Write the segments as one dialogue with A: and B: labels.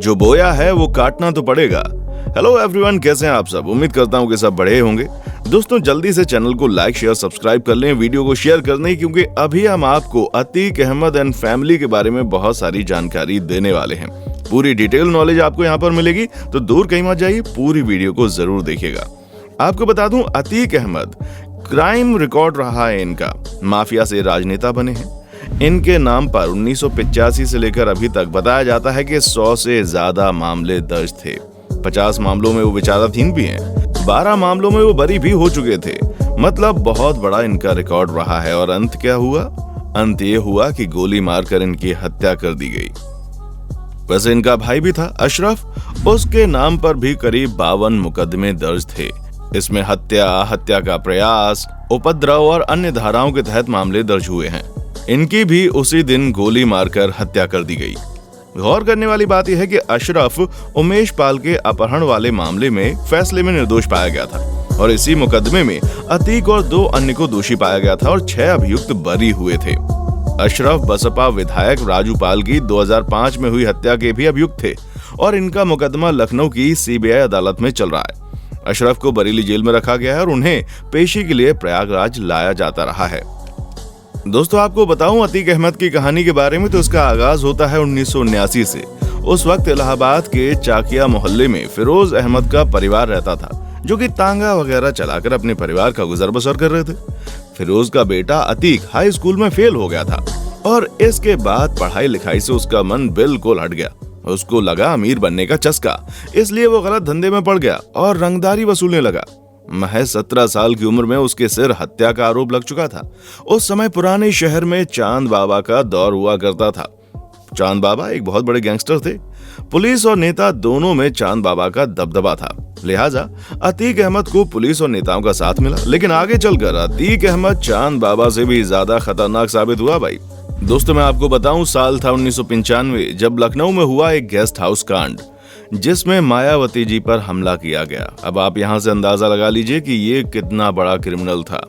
A: जो बोया है वो काटना तो पड़ेगा। हेलो एवरीवन, कैसे हैं आप सब? उम्मीद करता हूँ कि सब बढ़िया होंगे। दोस्तों, जल्दी से चैनल को लाइक शेयर सब्सक्राइब कर लें, वीडियो को शेयर कर लें, क्योंकि अभी हम आपको अतीक अहमद एंड फैमिली के बारे में बहुत सारी जानकारी देने वाले हैं। पूरी डिटेल नॉलेज आपको यहाँ पर मिलेगी, तो दूर कहीं मत जाइए, पूरी वीडियो को जरूर देखिएगा। आपको बता दूं, अतीक अहमद क्राइम रिकॉर्ड रहा है इनका, माफिया से राजनेता बने हैं। इनके नाम पर 1985 से लेकर अभी तक बताया जाता है कि 100 से ज्यादा मामले दर्ज थे। 50 मामलों में वो विचाराधीन भी हैं, 12 मामलों में वो बरी भी हो चुके थे। मतलब बहुत बड़ा इनका रिकॉर्ड रहा है। और अंत क्या हुआ? अंत ये हुआ कि गोली मारकर इनकी हत्या कर दी गई। वैसे इनका भाई भी था अशरफ, उसके नाम पर भी करीब 52 मुकदमे दर्ज थे। इसमें हत्या, हत्या का प्रयास, उपद्रव और अन्य धाराओं के तहत मामले दर्ज हुए हैं। इनकी भी उसी दिन गोली मारकर हत्या कर दी गई। गौर करने वाली बात यह है कि अशरफ उमेश पाल के अपहरण वाले मामले में फैसले में निर्दोष पाया गया था और इसी मुकदमे में अतीक और 2 अन्य को दोषी पाया गया था और 6 अभियुक्त बरी हुए थे। अशरफ बसपा विधायक राजू पाल की 2005 में हुई हत्या के भी अभियुक्त थे और इनका मुकदमा लखनऊ की सीबीआई अदालत में चल रहा है। अशरफ को बरेली जेल में रखा गया है और उन्हें पेशी के लिए प्रयागराज लाया जाता रहा है। दोस्तों, आपको बताऊं अतीक अहमद की कहानी के बारे में, तो इसका आगाज होता है 1979 से। उस वक्त इलाहाबाद के चाकिया मोहल्ले में फिरोज अहमद का परिवार रहता था, जो कि तांगा वगैरह चलाकर अपने परिवार का गुजर बसर कर रहे थे। फिरोज का बेटा अतीक हाई स्कूल में फेल हो गया था और इसके बाद पढ़ाई लिखाई से उसका मन बिल्कुल हट गया। उसको लगा अमीर बनने का चस्का, इसलिए वो गलत धंधे में पड़ गया और रंगदारी वसूलने लगा। महज 17 साल की उम्र में उसके सिर हत्या का आरोप लग चुका था। उस समय पुराने शहर में चांद बाबा का दौर हुआ करता था। चांद बाबा एक बहुत बड़े गैंगस्टर थे। पुलिस और नेता दोनों में चांद बाबा का दबदबा था, लिहाजा अतीक अहमद को पुलिस और नेताओं का साथ मिला। लेकिन आगे चलकर अतीक अहमद चांद बाबा से भी ज्यादा खतरनाक साबित हुआ भाई। दोस्तों, मैं आपको बताऊं, साल था 1995, जब लखनऊ में हुआ एक गेस्ट हाउस कांड, जिसमें मायावती जी पर हमला किया गया। अब आप यहां से अंदाजा लगा लीजिए कि ये कितना बड़ा क्रिमिनल था।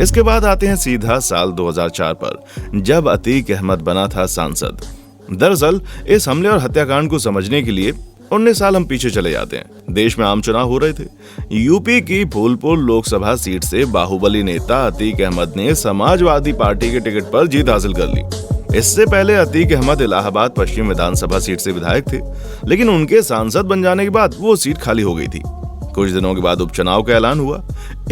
A: इसके बाद आते हैं सीधा साल 2004 पर, जब अतीक अहमद बना था सांसद। दरअसल इस हमले और हत्याकांड को समझने के लिए 19 साल हम पीछे चले जाते हैं। देश में आम चुनाव हो रहे थे। यूपी की फूलपुर लोकसभा सीट से बाहुबली नेता अतीक अहमद ने समाजवादी पार्टी के टिकट पर जीत हासिल कर ली। इससे पहले अतीक अहमद इलाहाबाद पश्चिम विधानसभा सीट से विधायक थे, लेकिन उनके सांसद बन जाने के बाद वो सीट खाली हो गई थी। कुछ दिनों के बाद उपचुनाव का ऐलान हुआ।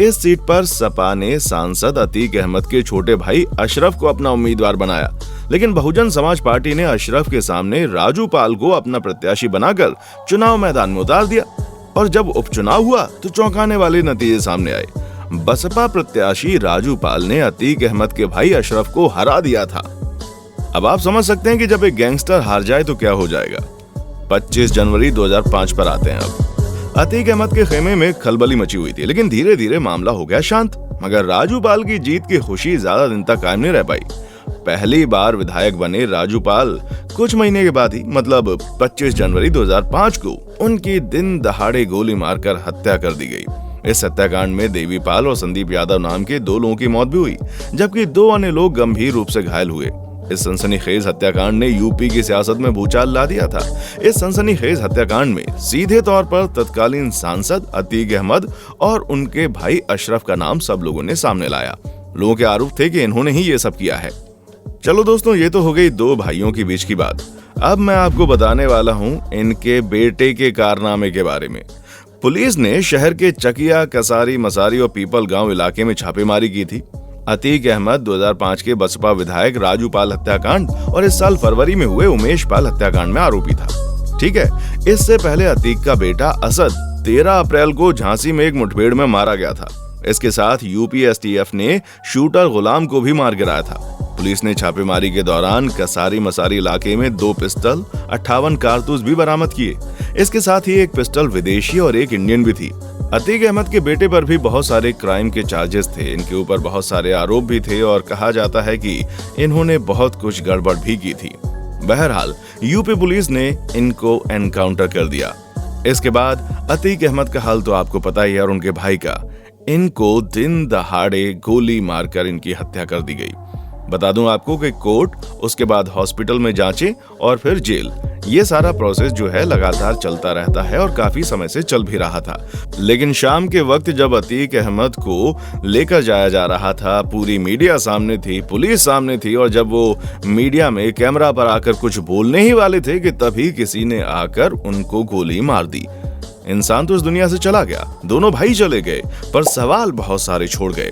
A: इस सीट पर सपा ने सांसद अतीक अहमद के छोटे भाई अशरफ को अपना उम्मीदवार बनाया, लेकिन बहुजन समाज पार्टी ने अशरफ के सामने राजू पाल को अपना प्रत्याशी बनाकर चुनाव मैदान में उतार दिया। और जब उपचुनाव हुआ तो चौंकाने वाले नतीजे सामने आए। बसपा प्रत्याशी राजू पाल ने अतीक अहमद के भाई अशरफ को हरा दिया था। अब आप समझ सकते हैं कि जब एक गैंगस्टर हार जाए तो क्या हो जाएगा। 25 जनवरी 2005 पर आते हैं। अब अतीक अहमद के खेमे में खलबली मची हुई थी, लेकिन धीरे धीरे मामला हो गया शांत। मगर राजू पाल की जीत की खुशी ज्यादा दिन तक कायम नहीं रह पाई। पहली बार विधायक बने राजू पाल कुछ महीने के बाद ही, मतलब 25 जनवरी 2005 को उनकी दिन दहाड़े गोली मारकर हत्या कर दी गई। इस हत्याकांड में देवी पाल और संदीप यादव नाम के 2 लोगों की मौत भी हुई, जबकि 2 अन्य लोग गंभीर रूप से घायल हुए। इस सनसनीखेज हत्याकांड ने यूपी की सियासत में भूचाल ला दिया था। इस सनसनीखेज हत्याकांड में सीधे तौर पर तत्कालीन सांसद अतीक अहमद और उनके भाई अशरफ का नाम सब लोगों ने सामने लाया। लोगों के आरोप थे कि इन्होंने ही ये सब किया है। चलो दोस्तों, ये तो हो गई 2 भाइयों के बीच की बात। अब मैं आपको बताने वाला हूँ इनके बेटे के कारनामे के बारे में। पुलिस ने शहर के चकिया, कसारी, मसारी और पीपल गांव इलाके में छापेमारी की थी। अतीक अहमद 2005 के बसपा विधायक राजू पाल हत्याकांड और इस साल फरवरी में हुए उमेश पाल हत्याकांड में आरोपी था। ठीक है, इससे पहले अतीक का बेटा असद 13 अप्रैल को झांसी में एक मुठभेड़ में मारा गया था। इसके साथ यूपी एसटीएफ ने शूटर गुलाम को भी मार गिराया था। पुलिस ने छापेमारी के दौरान कसारी मसारी इलाके में 2 पिस्टल, 58 कारतूस भी बरामद किए। इसके साथ ही एक पिस्टल विदेशी और एक इंडियन भी थी। अतीक अहमद के बेटे पर भी बहुत सारे क्राइम के चार्जेस थे। इनके ऊपर बहुत सारे आरोप भी थे और कहा जाता है कि इन्होंने बहुत कुछ गड़बड़ भी की थी। बहरहाल यूपी पुलिस ने इनको एनकाउंटर कर दिया। इसके बाद अतीक अहमद का हाल तो आपको पता ही है और उनके भाई का। इनको दिन दहाड़े गोली मारकर इनकी हत्या कर दी गई। बता दूं आपको कि कोर्ट, उसके बाद हॉस्पिटल में जांचें और फिर जेल, ये सारा प्रोसेस जो है लगातार चलता रहता है और काफी समय से चल भी रहा था। लेकिन शाम के वक्त जब अतीक अहमद को लेकर जाया जा रहा था, पूरी मीडिया सामने थी, पुलिस सामने थी, और जब वो मीडिया में कैमरा पर आकर कुछ बोलने ही वाले थे कि तभी किसी ने आकर उनको गोली मार दी। इंसान तो इस दुनिया से चला गया, दोनों भाई चले गए, पर सवाल बहुत सारे छोड़ गए।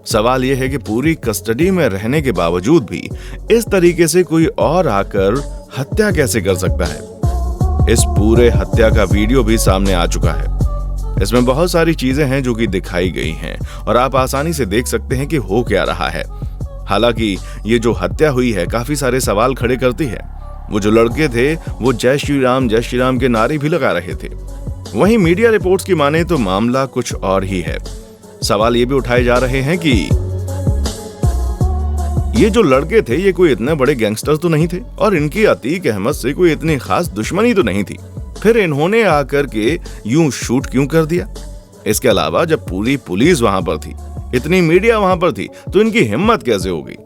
A: सवाल यह है कि पूरी कस्टडी में रहने के बावजूद भी इस तरीके से कोई और आकर हत्या कैसे कर सकता है। इस पूरे हत्या का वीडियो भी सामने आ चुका है। इसमें बहुत सारी चीजें हैं जो कि दिखाई गई हैं और आप आसानी से देख सकते हैं कि हो क्या रहा है। हालांकि ये जो हत्या हुई है काफी सारे सवाल खड़े करती है। वो जो लड़के थे वो जय श्री राम के नारे भी लगा रहे थे। वहीं मीडिया रिपोर्ट्स की माने तो मामला कुछ और ही है। सवाल ये भी उठाए जा रहे हैं कि ये जो लड़के थे ये कोई इतने बड़े गैंगस्टर तो नहीं थे और इनकी अतीक अहमद से कोई इतनी खास दुश्मनी तो नहीं थी, फिर इन्होंने आकर के यूं शूट क्यों कर दिया। इसके अलावा जब पूरी पुलिस वहां पर थी, इतनी मीडिया वहां पर थी, तो इनकी हिम्मत कैसे हो गई।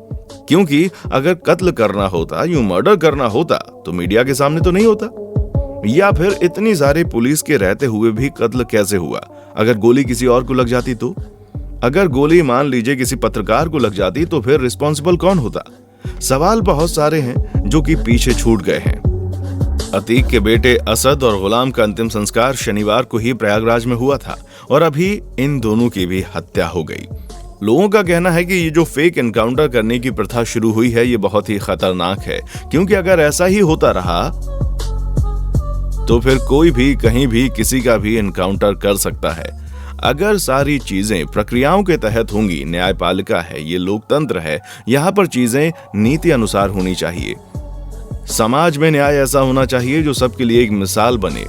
A: क्योंकि अगर कत्ल करना होता, यूं मर्डर करना होता तो मीडिया के सामने तो नहीं होता। या फिर इतनी सारी पुलिस के रहते हुए भी कत्ल कैसे हुआ। अगर गोली किसी और को लग जाती तो, अगर गोली मान लीजिए किसी पत्रकार को लग जाती तो फिर रिस्पॉन्सिबल कौन होता। सवाल बहुत सारे हैं जो कि पीछे छूट गए हैं। अतीक के बेटे असद और गुलाम का अंतिम संस्कार शनिवार को ही प्रयागराज में हुआ था और अभी इन दोनों की भी हत्या हो गई। लोगों का कहना है कि ये जो फेक एनकाउंटर करने की प्रथा शुरू हुई है ये बहुत ही खतरनाक है, क्योंकि अगर ऐसा ही होता रहा तो फिर कोई भी कहीं भी किसी का भी एनकाउंटर कर सकता है। अगर सारी चीजें प्रक्रियाओं के तहत होंगी, न्यायपालिका है, ये लोकतंत्र है, यहाँ पर चीजें नीति अनुसार होनी चाहिए। समाज में न्याय ऐसा होना चाहिए जो सबके लिए एक मिसाल बने।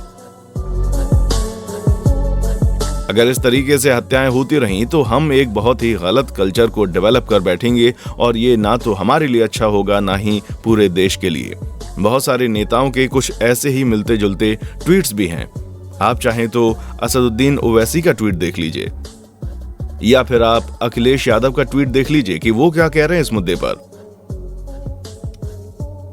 A: अगर इस तरीके से हत्याएं होती रहीं तो हम एक बहुत ही गलत कल्चर को डेवलप कर बैठेंगे और ये ना तो हमारे लिए अच्छा होगा ना ही पूरे देश के लिए। बहुत सारे नेताओं के कुछ ऐसे ही मिलते जुलते ट्वीट्स भी हैं। आप चाहें तो असदुद्दीन ओवैसी का ट्वीट देख लीजिए या फिर आप अखिलेश यादव का ट्वीट देख लीजिए कि वो क्या कह रहे हैं इस मुद्दे पर।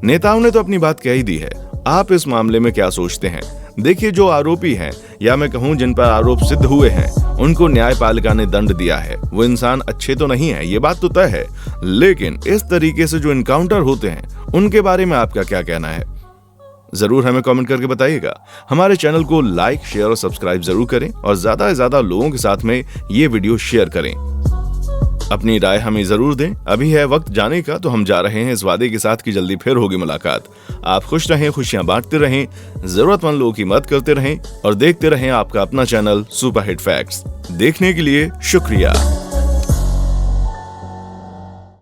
A: नेताओं ने तो अपनी बात कह ही दी है। आप इस मामले में क्या सोचते हैं? देखिए, जो आरोपी हैं या मैं कहूं जिन पर आरोप सिद्ध हुए हैं उनको न्यायपालिका ने दंड दिया है। वो इंसान अच्छे तो नहीं है, ये बात तो तय है, लेकिन इस तरीके से जो इनकाउंटर होते हैं उनके बारे में आपका क्या कहना है? जरूर हमें कमेंट करके बताइएगा। हमारे चैनल को लाइक, शेयर और सब्सक्राइब जरूर करें और ज्यादा से ज्यादा लोगों के साथ में ये वीडियो शेयर करें। अपनी राय हमें जरूर दें। अभी है वक्त जाने का, तो हम जा रहे हैं इस वादे के साथ कि जल्दी फिर होगी मुलाकात। आप खुश रहें, खुशियां बांटते रहें, जरूरतमंद लोगों की मदद करते रहें और देखते रहें आपका अपना चैनल सुपरहिट फैक्ट्स। देखने के लिए शुक्रिया।